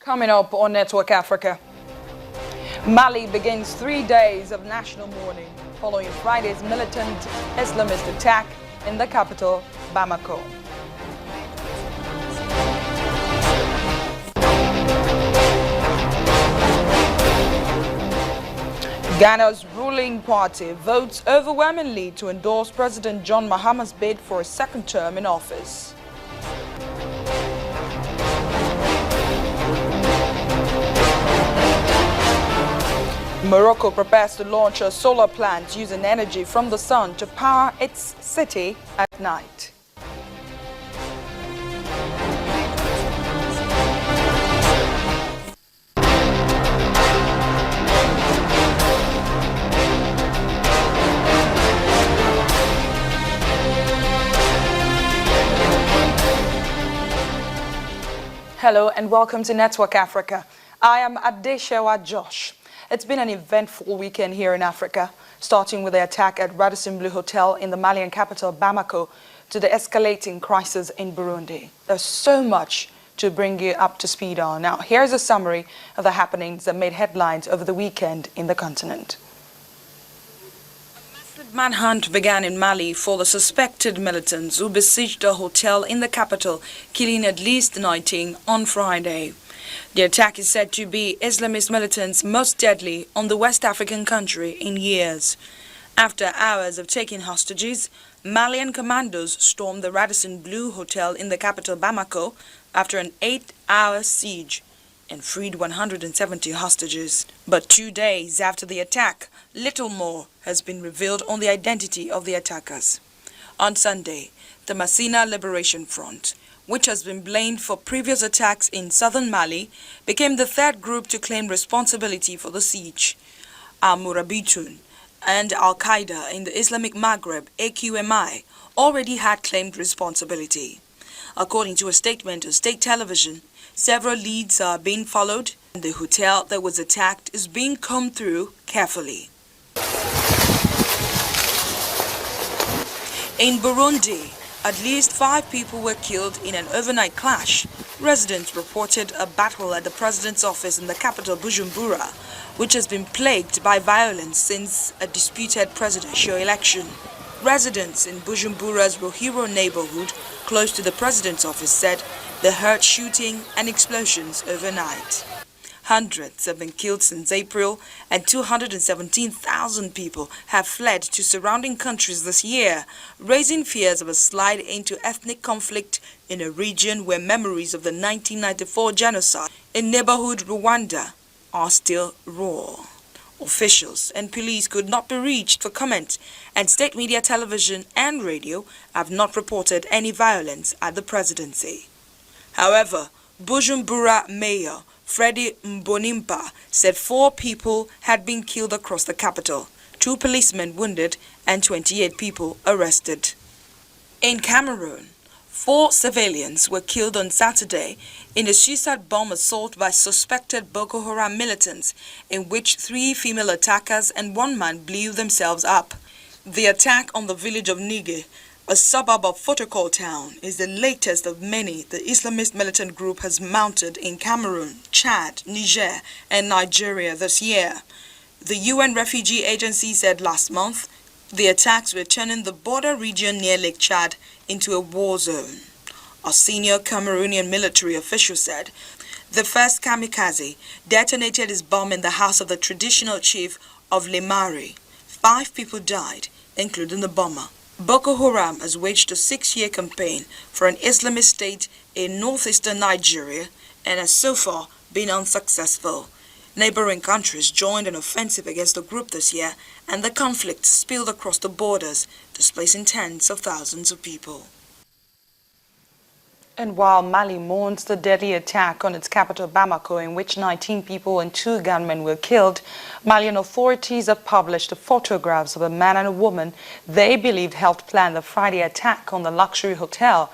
Coming up on Network Africa, Mali begins 3 days of national mourning following Friday's militant Islamist attack in the capital, Bamako. Ghana's ruling party votes overwhelmingly to endorse President John Mahama's bid for a second term in office. Morocco prepares to launch a solar plant using energy from the sun to power its city at night. Hello and welcome to Network Africa. I am Adeshewa Josh. It's been an eventful weekend here in Africa, starting with the attack at Radisson Blu Hotel in the Malian capital Bamako to the escalating crisis in Burundi. There's so much to bring you up to speed on. Now, here's a summary of the happenings that made headlines over the weekend in the continent. A massive manhunt began in Mali for the suspected militants who besieged a hotel in the capital, killing at least 19 on Friday. The attack is said to be Islamist militants' most deadly on the West African country in years. After hours of taking hostages, Malian commandos stormed the Radisson Blu Hotel in the capital Bamako after an 8-hour siege and freed 170 hostages. But 2 days after the attack, little more has been revealed on the identity of the attackers. On Sunday, the Masina Liberation Front, which has been blamed for previous attacks in southern Mali, became the third group to claim responsibility for the siege. Al-Murabitun and Al-Qaeda in the Islamic Maghreb, AQMI, already had claimed responsibility. According to a statement on state television, several leads are being followed, and the hotel that was attacked is being combed through carefully. In Burundi, at least 5 people were killed in an overnight clash. Residents reported a battle at the president's office in the capital Bujumbura, which has been plagued by violence since a disputed presidential election. Residents in Bujumbura's Rohiro neighborhood, close to the president's office, said they heard shooting and explosions overnight. Hundreds have been killed since April, and 217,000 people have fled to surrounding countries this year, raising fears of a slide into ethnic conflict in a region where memories of the 1994 genocide in neighborhood Rwanda are still raw. Officials and police could not be reached for comment, and state media, television and radio have not reported any violence at the presidency. However, Bujumbura Mayor Freddy Mbonimpa said 4 people had been killed across the capital, 2 policemen wounded and 28 people arrested. In Cameroon, 4 civilians were killed on Saturday in a suicide bomb assault by suspected Boko Haram militants, in which 3 female attackers and 1 man blew themselves up. The attack on the village of Niger, a suburb of Fotokol town, is the latest of many the Islamist militant group has mounted in Cameroon, Chad, Niger, and Nigeria this year. The UN Refugee Agency said last month the attacks were turning the border region near Lake Chad into a war zone. A senior Cameroonian military official said the first kamikaze detonated his bomb in the house of the traditional chief of Lemari. 5 people died, including the bomber. Boko Haram has waged a 6-year campaign for an Islamist state in northeastern Nigeria and has so far been unsuccessful. Neighboring countries joined an offensive against the group this year, and the conflict spilled across the borders, displacing tens of thousands of people. And while Mali mourns the deadly attack on its capital Bamako, in which 19 people and 2 gunmen were killed, Malian authorities have published the photographs of a man and a woman they believed helped plan the Friday attack on the luxury hotel.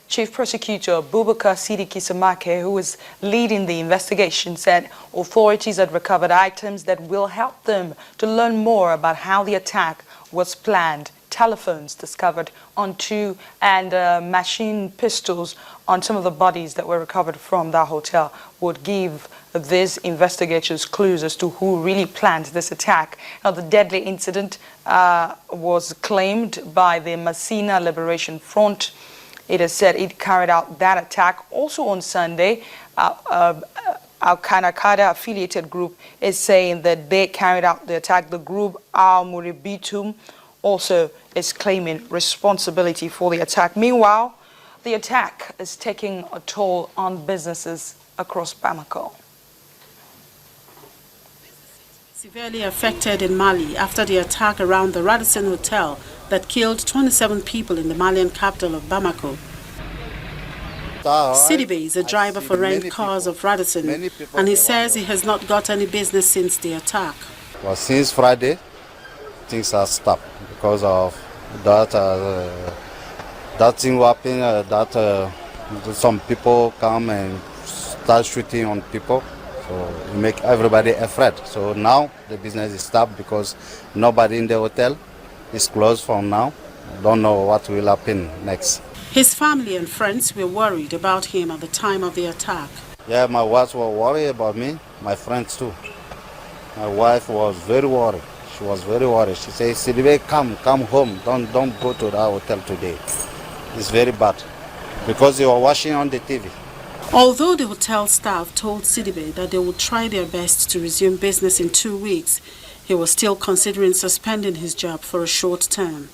Chief Prosecutor Boubacar Sidiki Samake, who is leading the investigation, said authorities had recovered items that will help them to learn more about how the attack was planned telephones discovered on two and machine pistols on some of the bodies that were recovered from that hotel would give these investigators clues as to who really planned this attack. Now, the deadly incident was claimed by the Masina Liberation Front. It is said it carried out that attack also on Sunday. Al-Qaeda affiliated group is saying that they carried out the attack. The group Al-Muribitum also is claiming responsibility for the attack. Meanwhile, the attack is taking a toll on businesses across Bamako. Severely affected in Mali after the attack around the Radisson Hotel that killed 27 people in the Malian capital of Bamako. Sidibe is a driver for rent cars of Radisson, and he says he has not got any business since the attack. Well, since Friday, things are stopped because of that. That thing happened. Some people come and start shooting on people, so it make everybody afraid. So now the business is stopped because nobody in the hotel is closed from now. Don't know what will happen next. His family and friends were worried about him at the time of the attack. Yeah, my wife was worried about me, my friends too. My wife was very worried. She was very worried. She said, Sidibe, come home. Don't go to the hotel today. It's very bad because they were watching on the TV. Although the hotel staff told Sidibe that they would try their best to resume business in 2 weeks, he was still considering suspending his job for a short term.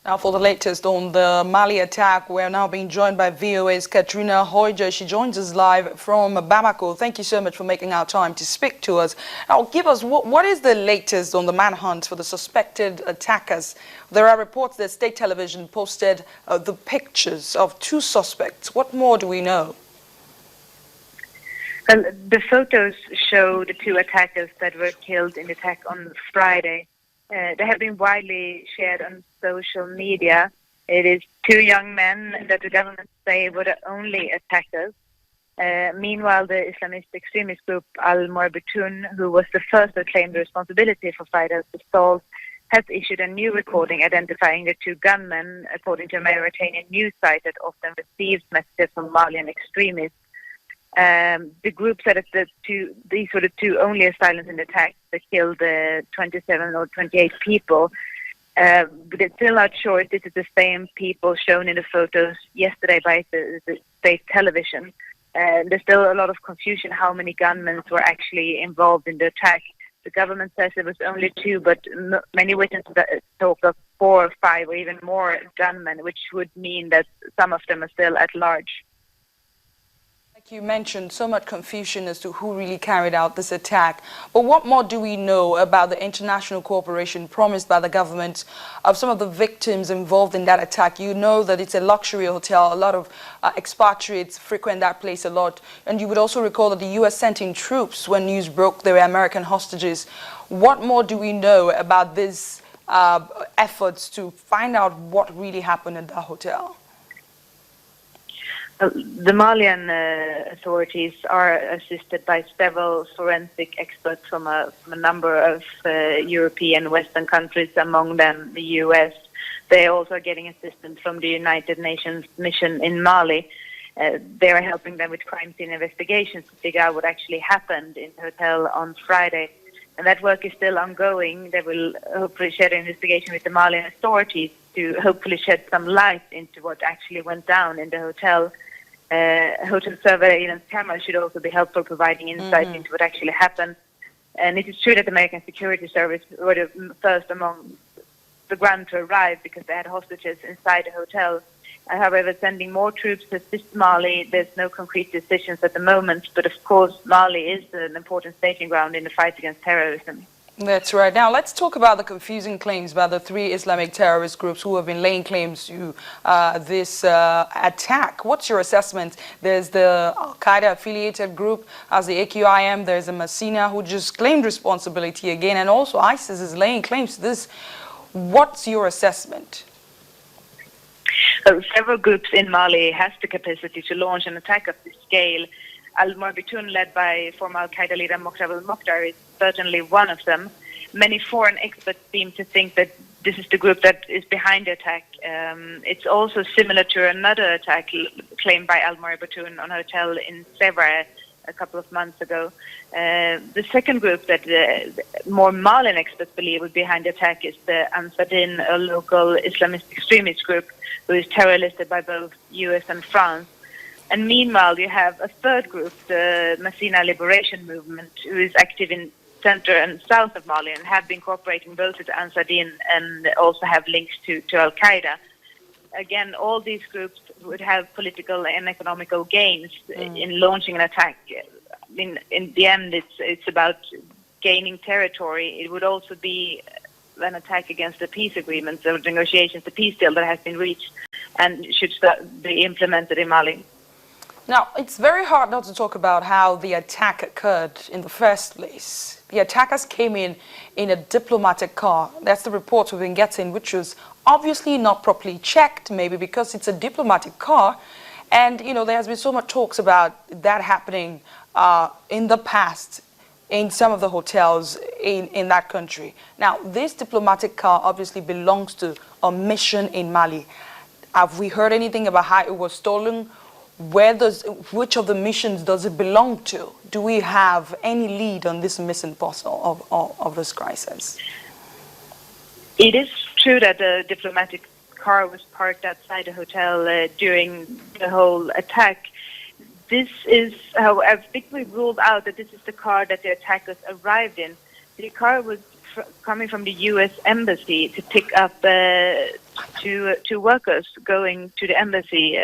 Now for the latest on the Mali attack, we're now being joined by VOA's Katrina Hoyja. She joins us live from Bamako. Thank you so much for making our time to speak to us. Now give us, what is the latest on the manhunt for the suspected attackers? There are reports that state television posted the pictures of 2 suspects. What more do we know? Well, the photos show the 2 attackers that were killed in the attack on Friday. They have been widely shared on social media. It is 2 young men that the government say were the only attackers. Meanwhile, the Islamist extremist group Al-Murabitun, who was the first to claim the responsibility for Friday's assault, has issued a new recording identifying the 2 gunmen, according to a Mauritanian news site that often receives messages from Malian extremists. The group said that these were the 2 only assailants in the attack that killed 27 or 28 people. But it's still not sure if this is the same people shown in the photos yesterday by the state television. There's still a lot of confusion how many gunmen were actually involved in the attack. The government says it was only 2, but many witnesses talk of 4 or 5 or even more gunmen, which would mean that some of them are still at large. You mentioned so much confusion as to who really carried out this attack. But what more do we know about the international cooperation promised by the government of some of the victims involved in that attack? You know that it's a luxury hotel. A lot of expatriates frequent that place a lot. And you would also recall that the U.S. sent in troops when news broke there were American hostages. What more do we know about these efforts to find out what really happened at that hotel? The Malian authorities are assisted by several forensic experts from a number of European Western countries, among them the U.S. They also are getting assistance from the United Nations mission in Mali. They are helping them with crime scene investigations to figure out what actually happened in the hotel on Friday. And that work is still ongoing. They will hopefully share an investigation with the Malian authorities to hopefully shed some light into what actually went down in the hotel. Hotel surveillance cameras should also be helpful, providing insight into what actually happened. And it is true that the American Security Service were the first among the ground to arrive because they had hostages inside the hotel. However, sending more troops to assist Mali, there's no concrete decisions at the moment. But of course, Mali is an important staging ground in the fight against terrorism. That's right. Now, let's talk about the confusing claims by the 3 Islamic terrorist groups who have been laying claims to this attack. What's your assessment? There's the Al-Qaeda affiliated group as the AQIM. There's a Masina who just claimed responsibility again. And also ISIS is laying claims to this. What's your assessment? Several groups in Mali has the capacity to launch an attack of this scale. Al-Murabitun, led by former Al-Qaeda leader Mokhtar al-Mokhtar, is certainly one of them. many foreign experts seem to think that this is the group that is behind the attack. It's also similar to another attack claimed by Al Murabitoun on a hotel in Sevres a couple of months ago. The second group that more Malian experts believe was behind the attack is the Ansar Dine, a local Islamist extremist group who is terror listed by both US and France. And meanwhile, you have a third group, the Massina Liberation Movement, who is active in center and south of Mali and have been cooperating both with Ansar Dine and also have links to Al-Qaeda. Again, all these groups would have political and economical gains in launching an attack. In the end, it's about gaining territory. It would also be an attack against the peace agreements or negotiations, the peace deal that has been reached and should be implemented in Mali. Now, it's very hard not to talk about how the attack occurred in the first place. The attackers came in a diplomatic car. That's the report we've been getting, which was obviously not properly checked, maybe because it's a diplomatic car. And, you know, there has been so much talks about that happening in the past in some of the hotels in that country. Now, this diplomatic car obviously belongs to a mission in Mali. Have we heard anything about how it was stolen? Which of the missions does it belong to? Do we have any lead on this missing puzzle of this crisis? It is true that the diplomatic car was parked outside the hotel during the whole attack. This is, however, I think we ruled out that this is the car that the attackers arrived in. The car was coming from the U.S. Embassy to pick up two workers going to the embassy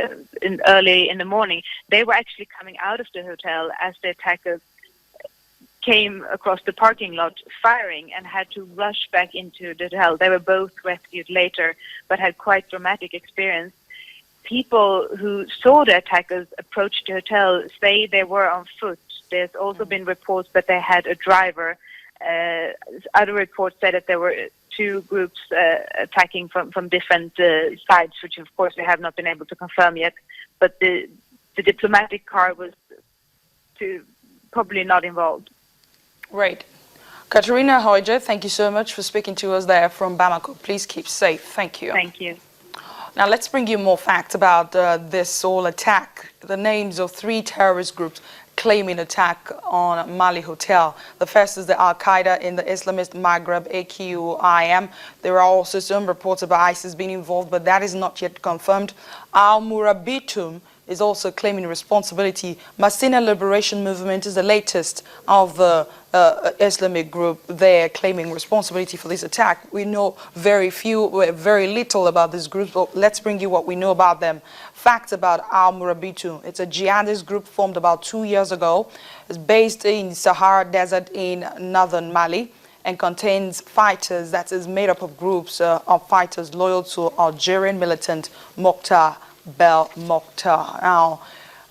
early in the morning. They were actually coming out of the hotel as the attackers came across the parking lot firing and had to rush back into the hotel. They were both rescued later, but had quite dramatic experience. People who saw the attackers approach the hotel say they were on foot. There's also been reports that they had a driver. Other reports said that there were two groups attacking from different sides, which of course we have not been able to confirm yet. But the diplomatic car was probably not involved. Right. Katarina Hoyje, thank you so much for speaking to us there from Bamako. Please keep safe. Thank you. Thank you. Now let's bring you more facts about this whole attack. The names of 3 terrorist groups claiming attack on Mali Hotel. The first is the Al-Qaeda in the Islamist Maghreb, AQIM. There are also some reports about ISIS being involved, but that is not yet confirmed. Al Murabitoun is also claiming responsibility. Massina Liberation Movement is the latest of the Islamic group. They're claiming responsibility for this attack. We know very little about this group, but let's bring you what we know about them. Facts about Al Murabitoun. It's a jihadist group formed about 2 years ago. It's based in Sahara Desert in northern Mali and contains fighters that is made up of groups of fighters loyal to Algerian militant Mokhtar Belmokhtar. Now,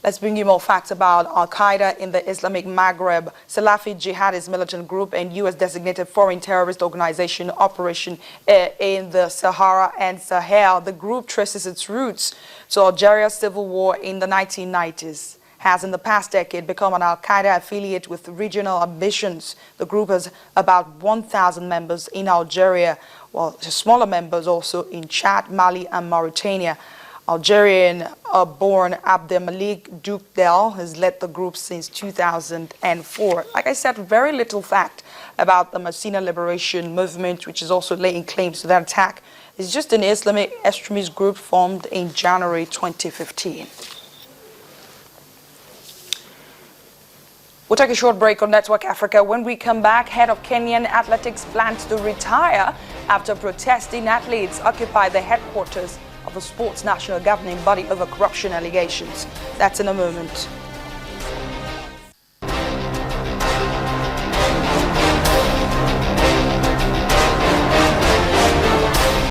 let's bring you more facts about Al-Qaeda in the Islamic Maghreb, Salafi jihadist militant group and U.S. designated foreign terrorist organization operation in the Sahara and Sahel. The group traces its roots to Algeria's civil war in the 1990s. Has in the past decade become an Al-Qaeda affiliate with regional ambitions. The group has about 1,000 members in Algeria, while smaller members also in Chad, Mali and Mauritania. Algerian-born Abdelmalik Dukdel has led the group since 2004. Like I said, very little fact about the Massina Liberation Movement, which is also laying claims to that attack. It's just an Islamic extremist group formed in January 2015. We'll take a short break on Network Africa. When we come back, head of Kenyan athletics plans to retire after protesting athletes occupy the headquarters of the sports national governing body over corruption allegations. That's in a moment.